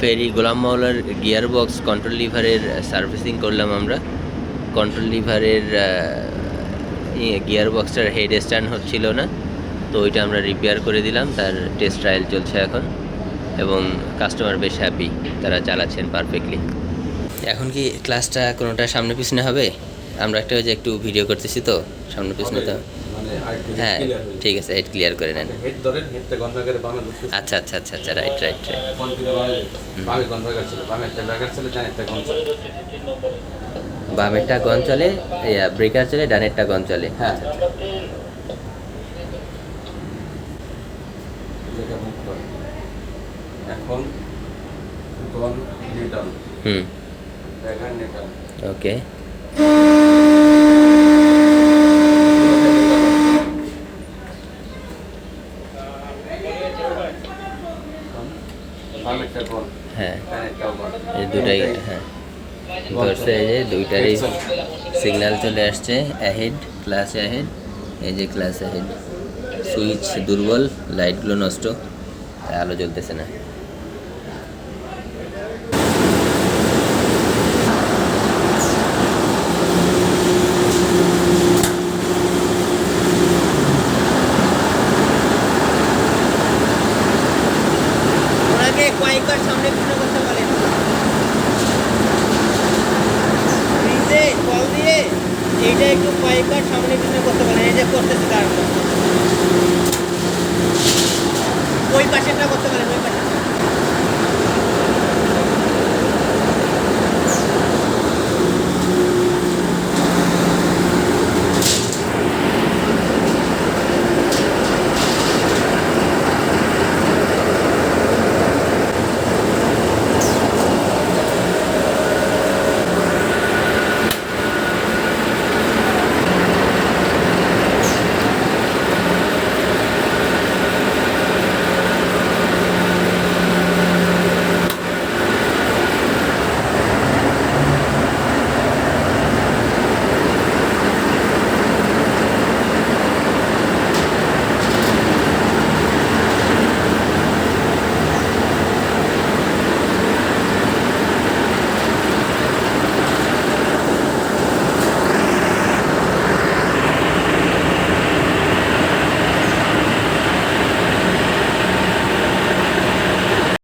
ফেরি গোলাম মাওলার gear box control লিভারের servicing করলাম আমরা। কন্ট্রোল লিভারের গিয়ার বক্সটার হেড স্ট্যান্ড হচ্ছিল না, তো ওইটা আমরা রিপেয়ার করে দিলাম। তার টেস্ট ট্রায়াল চলছে এখন এবং কাস্টমার বেশ হ্যাপি, তারা চালাচ্ছেন পারফেক্টলি। এখন কি ক্লাসটা কোনোটা সামনে পিছনে হবে? আমরা একটা যে একটু ভিডিও করতেছি তো সামনে পিছনে, তো হ্যাঁ ঠিক আছে, হেড ক্লিয়ার করে নেন। আচ্ছা আচ্ছা আচ্ছা আচ্ছা, রাইট রাইট রাইট। বামেরটা গন চলে, ব্রেকার চলে, ডানেরটা গন চলে। হ্যাঁ এখন গন নিউটন, ব্রেকার নিউটন। ওকে, হ্যাঁ এই দুটাই, হ্যাঁ ধরছে, এই যে দুইটারই সিগন্যাল চলে আসছে। অ্যাহেড, ক্লাস অ্যাহেড, এই যে ক্লাস অ্যাহেড। সুইচ দুর্বল, লাইটগুলো নষ্ট, আলো জ্বলতেছে না। ওনাকে কয়েকবার সামনে পিছনে করতে বলেন, কল দিয়ে এইটা একটু কয়েকবার সামনে পিছনে করতে বলেন। এই যে করতেছে, কারণ ওই পাশেটা করতে